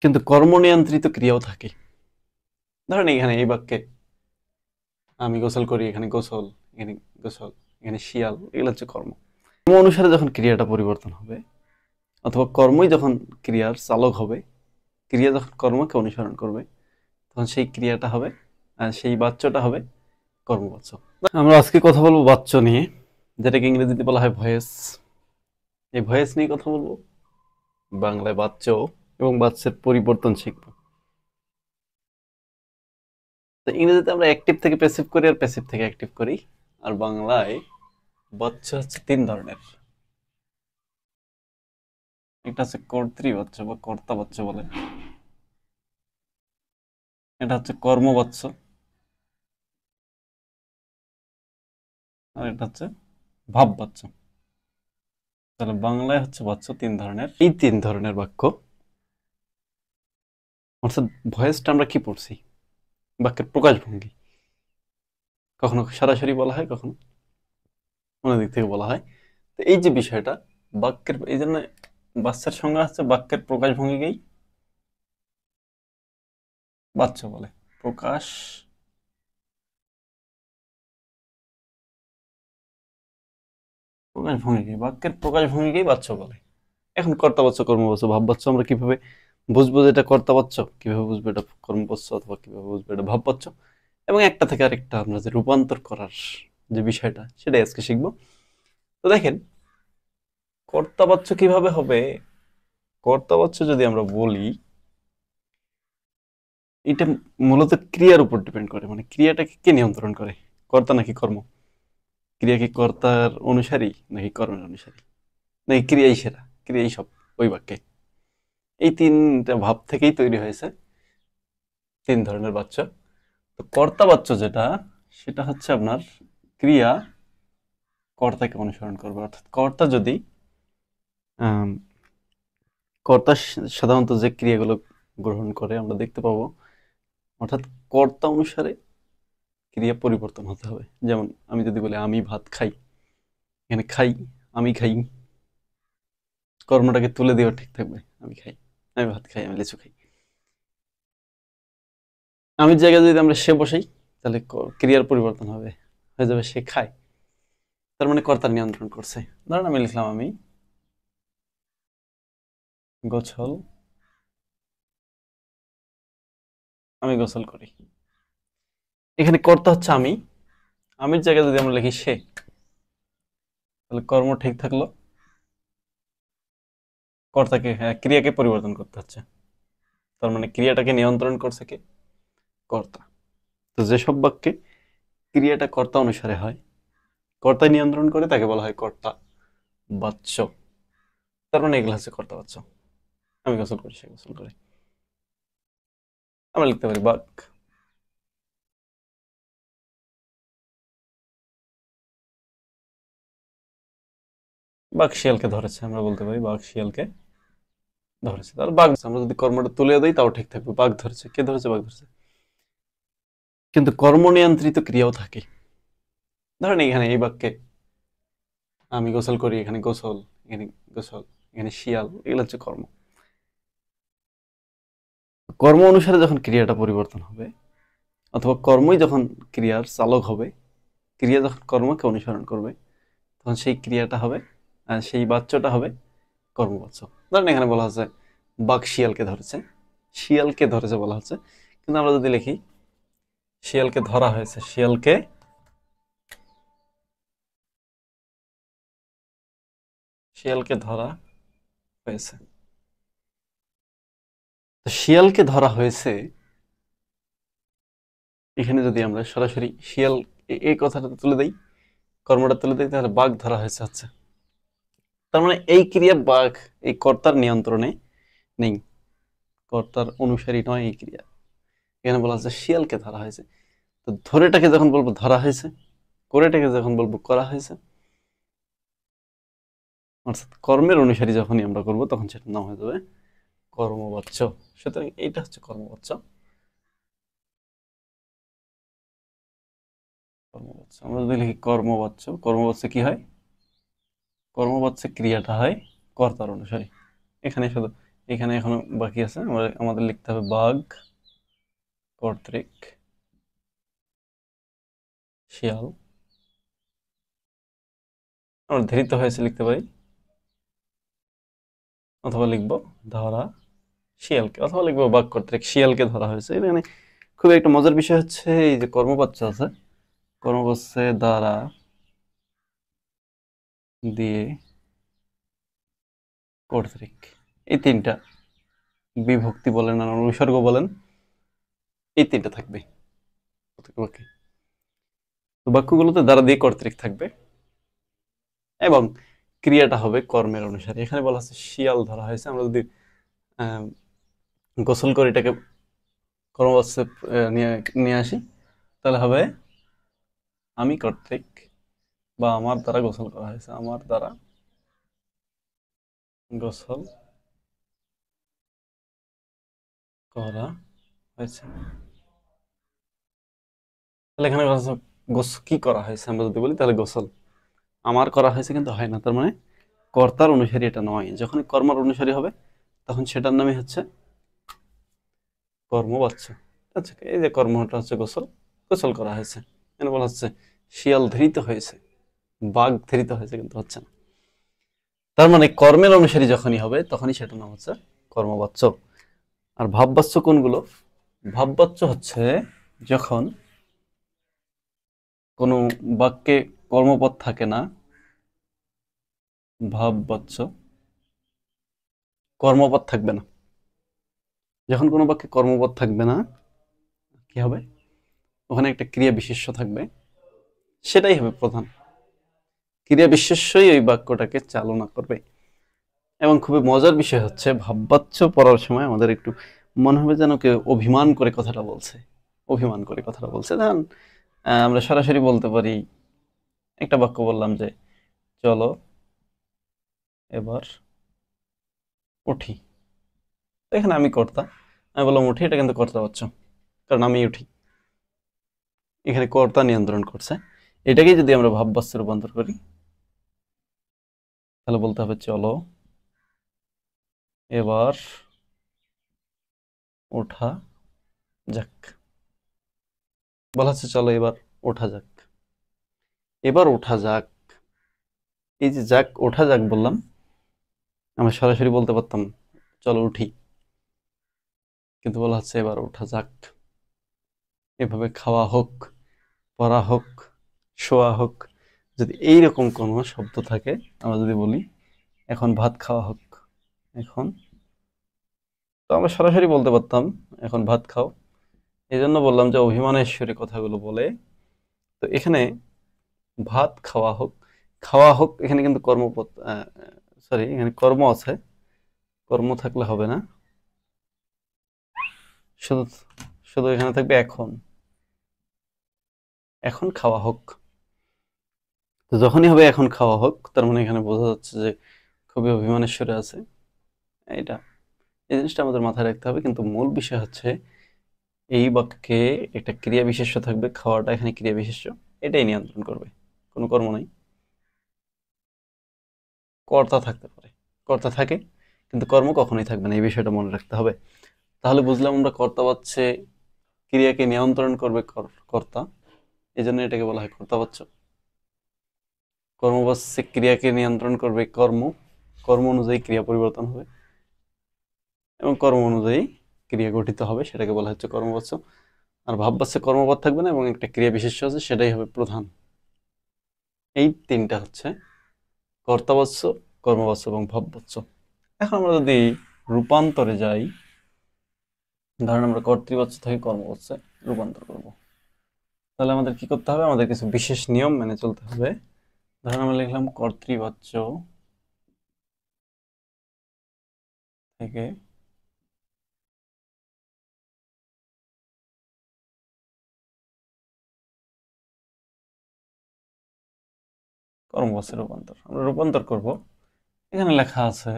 কিন্তু কর্মনিয়ন্ত্রিত ক্রিয়াও থাকে। ধরেন এখানে এই বাক্যে আমি গোসল করি, এখানে গোসল, এখানে গোসল, এখানে শিয়াল, এগুলো হচ্ছে কর্ম। কর্ম অনুসারে যখন ক্রিয়াটা পরিবর্তন হবে, অথবা কর্মই যখন ক্রিয়ার চালক হবে, ক্রিয়া যখন কর্মকে অনুসরণ করবে, তখন সেই ক্রিয়াটা হবে, সেই বাচ্যটা হবে কর্মবাচ্য। আমরা আজকে কথা বলবো বাচ্য নিয়ে, যেটাকে ইংরেজিতে বলা হয় ভয়েস। এই ভয়েস নিয়ে কথা বলবো, বাংলায় বাচ্য এবং বাচ্যের পরিবর্তন শিখবো। তো ইংরেজিতে আমরা অ্যাক্টিভ থেকে প্যাসিভ করি আর প্যাসিভ থেকে অ্যাক্টিভ করি, আর বাংলায় বাচ্য হচ্ছে তিন ধরনের। একটা হচ্ছে কর্তৃবাচ্য বা কর্তাবাচ্য বলে, এটা হচ্ছে কর্মবাচ্য, আর এটা হচ্ছে ভাববাচ্য। তাহলে বাংলায় হচ্ছে বাচ্য তিন ধরনের। এই তিন ধরনের বাক্য, অর্থাৎ ভয়েসটা আমরা কি পড়ছি, বাক্যের প্রকাশভঙ্গি, কখনো সরাসরি বলা হয়, কখনো অন্য দিক থেকে বলা হয়। তো এই যে বিষয়টা বাক্যের, এই জন্য বাচ্চার সংজ্ঞা হচ্ছে বাক্যের প্রকাশভঙ্গিকেই বাচ্য বলে। প্রকাশভঙ্গিকে, বাক্যের প্রকাশভঙ্গিকেই বাচ্য বলে। এখন কর্তাবাচ্য, কর্মবাচ্য, ভাববাচ্য আমরা কিভাবে বুঝবো যে এটা কর্তাবাচ্য, কিভাবে বুঝবো এটা কর্মবাচ্য, অথবা কিভাবে বুঝবো এটা ভাববাচ্য, এবং একটা থেকে আরেকটা আমরা যে রূপান্তর করার যে বিষয়টা, সেটাই আজকে শিখবো। তো দেখেন, কর্তাবাচ্য কিভাবে হবে। কর্তাবাচ্য যদি আমরা বলি, এটা মূলত ক্রিয়ার উপর ডিপেন্ড করে, মানে ক্রিয়াটাকে কে নিয়ন্ত্রণ করে, কর্তা নাকি কর্ম। ক্রিয়া কি কর্তার অনুসারী নাকি কর্মের অনুসারী, নাকি ক্রিয়াই সেরা, ক্রিয়াই সব ওই বাক্যে। এই তিনটা ভাব থেকেই তৈরি হয়েছে তিন ধরনের বাচ্য। তো কর্তাবাচ্য যেটা, সেটা হচ্ছে আপনার ক্রিয়া কর্তাকে অনুসরণ করবে। অর্থাৎ কর্তা যদি কর্তা সাধারণত যে ক্রিয়াগুলো গ্রহণ করে আমরা দেখতে পাবো, অর্থাৎ কর্তা অনুসারে ক্রিয়া পরিবর্তন হতে হবে। যেমন আমি যদি বলি আমি ভাত খাই, এখানে খাই, আমি খাই, কর্মটাকে তুলে দেওয়া ঠিক থাকবে, আমি খাই, আমি ভাত খাই, আমি লিচু খাই। আমি জায়গায় যদি আমরা সে বসাই, তাহলে ক্রিয়ার পরিবর্তন হবে, হয়ে যাবে সে খায়। তার মানে কর্তার নিয়ন্ত্রণ করছে। ধরেন আমি লিখলাম আমি গোসল, আমি গোসল করি। এখানে কর্তা হচ্ছে আমি, আমির জায়গায় যদি আমরা লিখি সে, তাহলে কর্ম ঠিক থাকলো, কর্তাকে, হ্যাঁ, ক্রিয়াকে পরিবর্তন করতে হচ্ছে। তার মানে ক্রিয়াটাকে নিয়ন্ত্রণ করছে কে, কর্তা। তো যেসব বাক্যে ক্রিয়াটা কর্তা অনুসারে হয়, কর্তা নিয়ন্ত্রণ করে, তাকে বলা হয় কর্তা বাচ্য। তার মানে এগুলো হচ্ছে কর্তা বাচ্য। আমি গোসল করি, সে গোসল করে। আমরা লিখতে পারি বাঘ, বাঘ শিয়ালকে ধরেছে। আমরা বলতে পারি বাঘ শিয়ালকে ধরেছে। তার বাঘ, আমরা যদি কর্মটা তুলে দিই তাও ঠিক থাকবে, বাঘ ধরেছে, কে ধরেছে, বাঘ ধরেছে। কিন্তু কর্মনিয়ন্ত্রিত ক্রিয়াও থাকে। ধরেন এখানে এই বাক্যে আমি গোসল করি, এখানে গোসল, এখানে গোসল, এখানে শিয়াল, এগুলো হচ্ছে কর্ম। কর্ম অনুসারে যখন ক্রিয়াটা পরিবর্তন হবে, অথবা কর্মই যখন ক্রিয়ার চালক হবে, ক্রিয়া যখন কর্মকে অনুসরণ করবে, তখন সেই ক্রিয়াটা হবে, সেই বাচ্যটা হবে কর্মবাচ্য। ধরেন এখানে বলা হচ্ছে বাঘ শিয়ালকে ধরেছে, শিয়ালকে ধরেছে বলা হচ্ছে, কিন্তু আমরা যদি লিখি শিয়ালকে ধরা হয়েছে, শিয়ালকে ধরা হয়েছে। তো শিয়ালকে ধরা হয়েছে, এখানে যদি আমরা সরাসরি শিয়াল এই কথাটা তুলে দেই, কর্মটা তুলে দেই, তাহলে বাঘ ধরা হয়েছে হচ্ছে। তার মানে এই ক্রিয়া বাঘ এই কর্তার নিয়ন্ত্রণে নেই, কর্তার অনুসারী নয় এই ক্রিয়া। এখানে বলা হচ্ছে শিয়ালকে ধরা হয়েছে। তো ধরেটাকে যখন বলবো ধরা হয়েছে, করেটাকে যখন বলবো করা হয়েছে, অর্থাৎ কর্মের অনুসারী যখনই আমরা করবো, তখন সেটার নাম হয়ে যাবে কর্মবাচ্য। সুতরাং এইটা হচ্ছে কর্মবাচ্য। কর্মবাচ্য আমরা যদি লিখি কর্মবাচ্য, কর্মবাচ্য কি হয়, কর্মবাচ্য ক্রিয়াটা হয় কর্তার অনুসারী। এখানে শুধু এখানে এখনো বাকি আছে, আমাদের লিখতে হবে বাঘ কর্তৃক শিয়াল, আমরা ধৃত হয়েছে লিখতে পারি, অথবা লিখবো ধরা শিয়ালকে, অথবা লিখবো বাঘ কর্তৃক শিয়ালকে ধরা হয়েছে। এখানে খুব একটা মজার বিষয় হচ্ছে এই যে কর্মবাচ্য আছে, কর্মবাচ্যে দ্বারা দিয়ে কর্তৃক, এই তিনটা বিভক্তি বলেন আর অনুসর্গ বলেন, এই তিনটা থাকবে বাক্যে। তো বাক্যগুলোতে দ্বারা দিয়ে কর্তৃক থাকবে এবং ক্রিয়াটা হবে কর্মের অনুসারে। এখানে বলা হচ্ছে শিয়াল ধরা হয়েছে, আমরা যদি গোসল করে এটাকে কর্মবাচ্যে নিয়ে নিয়ে আসি, তাহলে হবে আমি কর্তৃক বা আমার দ্বারা গোসল করা হয়েছে, আমার দ্বারা গোসল করা হয়েছে। তাহলে এখানে কি করা হয়েছে আমরা যদি বলি, তাহলে গোসল আমার করা হয়েছে কিন্তু হয় না, তার মানে কর্তার অনুসারী এটা নয়। যখন কর্মার অনুসারী হবে তখন সেটার নামই হচ্ছে কর্মবাচ্য। আচ্ছা, এই যে কর্মটা হচ্ছে গোসল, গোসল করা হয়েছে, এখানে বলা হচ্ছে শিয়াল ধৃত হয়েছে, বাঘ ধৃত হয়েছে কিন্তু হচ্ছে না। তার মানে কর্মের অনুসারী যখনই হবে তখনই সেটার নাম হচ্ছে কর্মবাচ্য। আর ভাববাচ্য কোনগুলো? ভাববাচ্য হচ্ছে যখন কোনো বাক্যে কর্মপদ থাকে না, ভাববাচ্য কর্মপদ থাকবে না। যখন কোনো বাক্যে কর্মপদ থাকবে না, কি হবে? ওখানে একটা ক্রিয়া বিশেষ্য থাকবে, সেটাই হবে প্রধান। ক্রিয়া বিশেষ্যই ওই বাক্যটাকে চালনা করবে। এবং খুবই মজার বিষয় হচ্ছে ভাববাচ্য পড়ার সময় আমাদের একটু মনে হবে যেন কেউ অভিমান করে কথাটা বলছে, অভিমান করে কথাটা বলছে। ধরেন আমরা সরাসরি বলতে পারি, একটা বাক্য বললাম যে চলো এবার উঠি, এখানে আমি কর্তা, আমি বললাম উঠি, এটা কিন্তু কর্তাবাচ্য, কারণ আমি উঠি, এখানে কর্তা নিয়ন্ত্রণ করছে। এটাকেই যদি আমরা ভাববাচ্যে রূপান্তর করি, তাহলে বলতে হবে চলো এবার ওঠা যাক। বলা হচ্ছে চলো এবার ওঠা যাক, এবার ওঠা যাক। এই যে যাক, ওঠা যাক বললাম, আমরা সরাসরি বলতে পারতাম চলো উঠি, কিন্তু বলা হচ্ছে এবার ওঠা যাক। এভাবে খাওয়া হোক, পড়া হোক, শোয়া হোক, যদি এইরকম কোনো শব্দ থাকে, আমরা যদি বলি এখন ভাত খাওয়া হোক, এখন, তো আমরা সরাসরি বলতে পারতাম এখন ভাত খাও। এই জন্য বললাম যে অভিমানের সুরে কথাগুলো বলে। তো এখানে ভাত খাওয়া হোক, খাওয়া হোক, এখানে কিন্তু কর্মপদ, সরি এখানে কর্ম আছে, কর্ম থাকলে হবে না, শুধু শুধু এখানে থাকবে এখন, এখন খাওয়া হোক। তো যখনই হবে এখন খাওয়া হোক, তার মানে এখানে বোঝা যাচ্ছে যে খুবই অভিমানের সুরে আছে। এটা, এই জিনিসটা আমাদের মাথায় রাখতে হবে। কিন্তু মূল বিষয় হচ্ছে এই বাক্যে একটা ক্রিয়া বিশেষ্য থাকবে, খাওয়াটা এখানে ক্রিয়া বিশেষ্য, এটাই নিয়ন্ত্রণ করবে, কোনো কর্ম নাই। কর্তা থাকতে পারে, কর্তা থাকে, কিন্তু কর্ম কখনোই থাকবে না, এই বিষয়টা মনে রাখতে হবে। তাহলে বুঝলাম আমরা কর্তাবাচ্যে ক্রিয়াকে নিয়ন্ত্রণ করবে কর্তা, এই জন্য এটাকে বলা হয় কর্তাবাচ্য। কর্মবাচ্যে ক্রিয়াকে নিয়ন্ত্রণ করবে কর্ম, কর্ম অনুযায়ী ক্রিয়া পরিবর্তন হবে এবং কর্ম অনুযায়ী ক্রিয়া গঠিত হবে, সেটাকে বলা হচ্ছে কর্মবাচ্য। আর ভাববাচ্যে কর্মপদ থাকবে না এবং একটা ক্রিয়া বিশেষ্য আছে, সেটাই হবে প্রধান। এই তিনটা হচ্ছে কর্তাবাচ্য, কর্মবাচ্য এবং ভাববাচ্য। এখন আমরা যদি রূপান্তরে যাই, ধরেন আমরা কর্তৃবাচ্য থেকে কর্মবাচ্যে রূপান্তর করব, তাহলে আমাদের কি করতে হবে? আমাদের কিছু বিশেষ নিয়ম মেনে চলতে হবে। ধরেন আমরা লিখলাম কর্তৃবাচ্য থেকে কর্মবাচ্যে রূপান্তর, আমরা রূপান্তর করব। এখানে লেখা আছে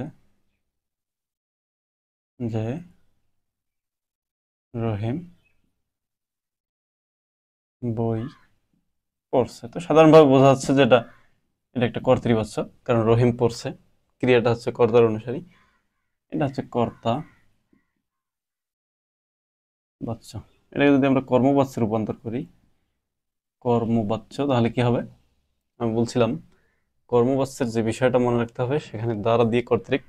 যে রহিম বই পড়ছে। তো সাধারণভাবে বোঝা যাচ্ছে যে এটা একটা কর্তৃবাচ্য, কারণ রহিম পড়ছে, ক্রিয়াটা হচ্ছে কর্তার অনুসারী। এটা হচ্ছে কর্তা বাচ্চ। এটাকে যদি আমরা কর্মবাচ্যে রূপান্তর করি, কর্মবাচ্য, তাহলে কি হবে? আমি বলছিলাম কর্মবাচ্যের যে বিষয়টা মনে রাখতে হবে, সেখানে দ্বারা দিয়ে কর্তৃক,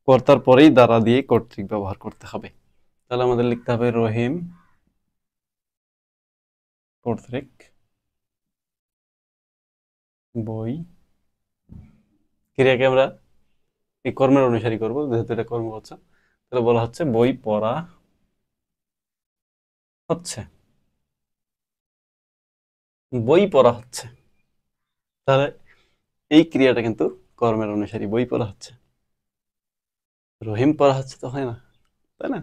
কর্তার পরেই দ্বারা দিয়ে কর্তৃক ব্যবহার করতে হবে। তাহলে আমাদের লিখতে হবে রহিম কর্তৃক বই, ক্রিয়াকে আমরা এই কর্মের অনুসারী করব, যেহেতু এটা কর্মবাচ্য। তাহলে বলা হচ্ছে বই পড়া হচ্ছে, বই পড়া হচ্ছে। তাহলে এই ক্রিয়াটা কিন্তু কর্মের অনুসারী, বই পড়া হচ্ছে। রহিম পড়া হচ্ছে তো হয় না, তাই না?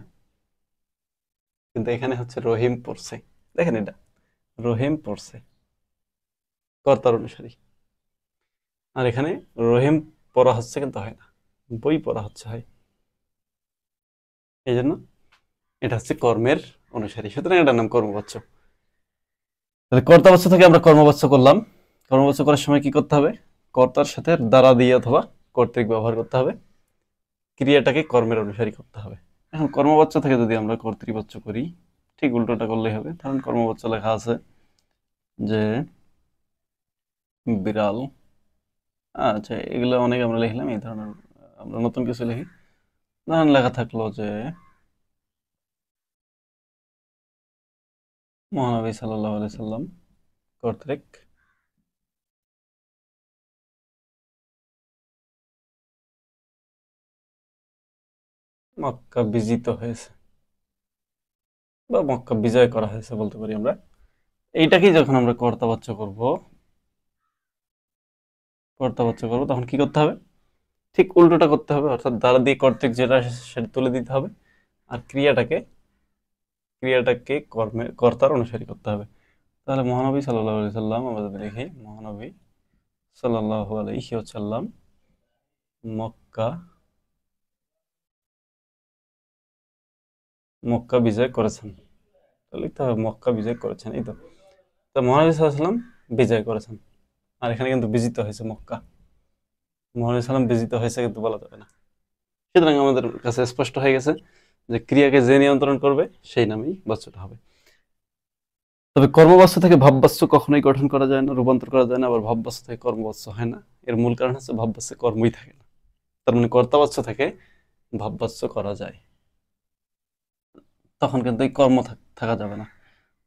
কিন্তু এখানে হচ্ছে রহিম পড়ছে। দেখেন, এটা রহিম পড়ছে, কর্তার অনুসারী। আর এখানে রহিম পড়া হচ্ছে কিন্তু হয় না, বই পড়া হচ্ছে হয়। এই জন্য এটা হচ্ছে কর্মের অনুসারী, সুতরাং এটার নাম কর্মবাচ্য। তাহলে কর্তাবাচ্য থেকে আমরা কর্মবাচ্য করলাম। কর্মবাচ্য করার সময় কি করতে হবে? কর্তার সাথে দ্বারা দিয়ে অথবা কর্তৃক ব্যবহার করতে হবে, ক্রিয়াটাকে কর্মের অনুসারী করতে হবে। এখন কর্মবাচ্য থেকে যদি আমরা কর্তৃবাচ্য করি, ঠিক উল্টোটা করলেই হবে। কারণ কর্মবাচ্য লেখা আছে যে বিড়াল, আচ্ছা এগুলো অনেক আমরা লিখলাম, এই ধরনের আমরা নতুন কিছু লিখি। ধরেন লেখা থাকলো যে মহানবী সাল্লাল্লাহু আলাইহি সাল্লাম কর্তৃক মক্কা বিজিত হয়েছে, বা মক্কা বিজয় করা হয়েছে বলতে পারি আমরা। এইটাকেই যখন আমরা কর্তাবাচ্য করব, তখন কি করতে হবে? ঠিক উল্টোটা করতে হবে, অর্থাৎ দ্বারা দিয়ে কর্তৃক যেটা সেটা তুলে দিতে হবে, আর ক্রিয়াটাকে কর্তার অনুসারী করতে হবে। তাহলে মহানবী সাল্লাল্লাহু আলাইহি সাল্লাম, আমরা যদি লিখি মহানবী সাল্লাল্লাহু আলাইহি ওয়াসাল্লাম মক্কা মক্কা বিজয় করেছেন। তাহলে লিখতে হবে মক্কা বিজয় করেছেন, এই তো। তো মহানবী সাল্লাল্লাহু আলাইহি সাল্লাম বিজয় করেছেন, আর এখানে কিন্তু বিজিত হয়েছে মক্কা। মহানবী সাল্লাম বিজিত হয়েছে কিন্তু বলা যাবে না। সুতরাং আমাদের কাছে স্পষ্ট হয়ে গেছে যে ক্রিয়াকে যে নিয়ন্ত্রণ করবে সেই নামেই বাচ্যটা হবে। তবে কর্মবাচ্য থেকে ভাববাচ্য কখনোই গঠন করা যায় না, রূপান্তর করা যায় না। আবার ভাববাচ্য থেকে কর্মবাচ্য হয় না। এর মূল কারণ হচ্ছে ভাববাচ্যে কর্মই থাকে না। তার মানে কর্তাবাচ্য থেকে ভাববাচ্য করা যায়, তখন কিন্তু এই কর্ম থাকা যাবে না।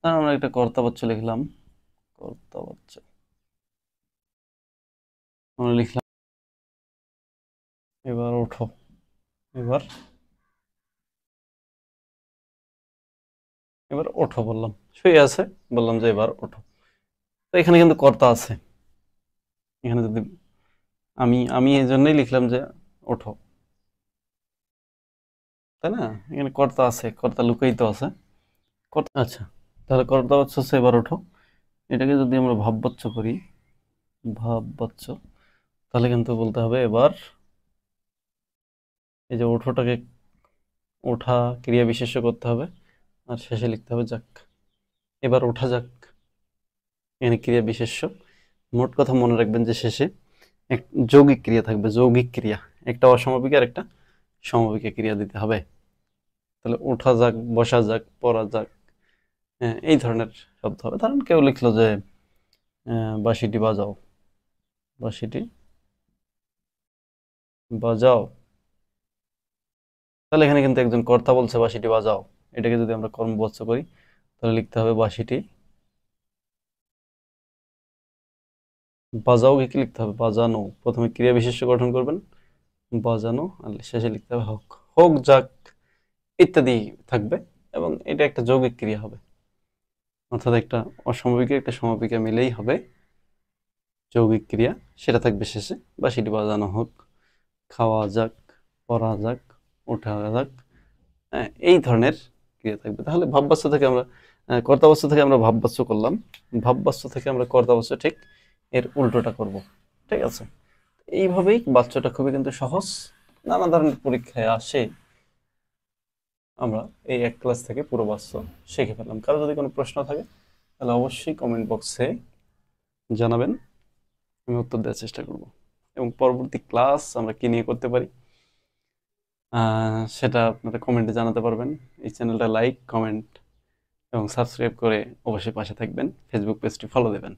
তাহলে আমরা একটা কর্তাবাচ্য লিখলাম, কর্তাবাচ্য আমরা লিখলাম এবার ওঠো, এবার এবার ওঠো বললাম, শুয়ে আছে, বললাম যে এবার ওঠো। তো এখানে কিন্তু কর্তা আছে। এখানে যদি আমি আমি এই জন্যই লিখলাম যে ওঠো, তাই না? এখানে কর্তা আছে, কর্তা লুকায়িত আছে। আচ্ছা, তাহলে কর্তাবাচ্য হচ্ছে এবার ওঠো। এটাকে যদি আমরা ভাববাচ্য করি, ভাববাচ্য, তাহলে কিন্তু বলতে হবে এবার, এই যে ওঠোটাকে ওঠা ক্রিয়া বিশেষ্য করতে হবে, আর শেষে লিখতে হবে যাক, এবার ওঠা যাক। এখানে ক্রিয়া বিশেষ্য। মোট কথা মনে রাখবেন যে শেষে এক যৌগিক ক্রিয়া থাকবে, যৌগিক ক্রিয়া, একটা অসমাপিকা আর একটা সমাপিকা ক্রিয়া দিতে হবে। তাহলে ওঠা যাক, বসা যাক, পড়া যাক, এই ধরনের শব্দ হবে। ধরেন কেউ লিখলো যে বাঁশিটি বাজাও, বাঁশিটি বাজাও, তাহলে এখানে কিন্তু একজন কর্তা বলছে বাঁশিটি বাজাও। এটাকে যদি আমরা কর্মবাচ্য করি, তাহলে লিখতে হবে বাঁশিটি বাজাও। কি লিখতে হবে? বাজানো। প্রথমে ক্রিয়া বিশেষ্য গঠন করবেন, বাজানো, আর শেষে লিখতে হবে হোক, হোক যাক ইত্যাদি থাকবে, এবং এটা একটা যৌগিক ক্রিয়া হবে। অর্থাৎ একটা অসমাপিকা একটা সমাপিকা মিলেই হবে যৌগিক ক্রিয়া, সেটা থাকবে শেষে। বাঁশিটি বাজানো হোক, খাওয়া যাক, পড়া যাক, ওঠা যাক, এই ধরনের ক্রিয়া থাকবে। তাহলে ভাববাচ্য থেকে আমরা কর্তাবাচ্য থেকে আমরা ভাববাচ্য করলাম, ভাববাচ্য থেকে আমরা কর্তাবাচ্য ঠিক এর উল্টোটা করব। ঠিক আছে? এইভাবেই বাচ্চটা খুবই কিন্তু সহজ, নানা ধরনের পরীক্ষায় আসে। আমরা এই এক ক্লাস থেকে পুরো বাচ্চ শিখে ফেললাম। কারো যদি কোনো প্রশ্ন থাকে তাহলে অবশ্যই কমেন্ট বক্সে জানাবেন, আমি উত্তর দেওয়ার চেষ্টা করব। এবং পরবর্তী ক্লাস আমরা কি নিয়ে করতে পারি সেটা আপনারা কমেন্টে জানাতে পারবেন। এই চ্যানেলটা লাইক, কমেন্ট এবং সাবস্ক্রাইব করে অবশ্যই পাশে থাকবেন। ফেসবুক পেজটি ফলো দেবেন।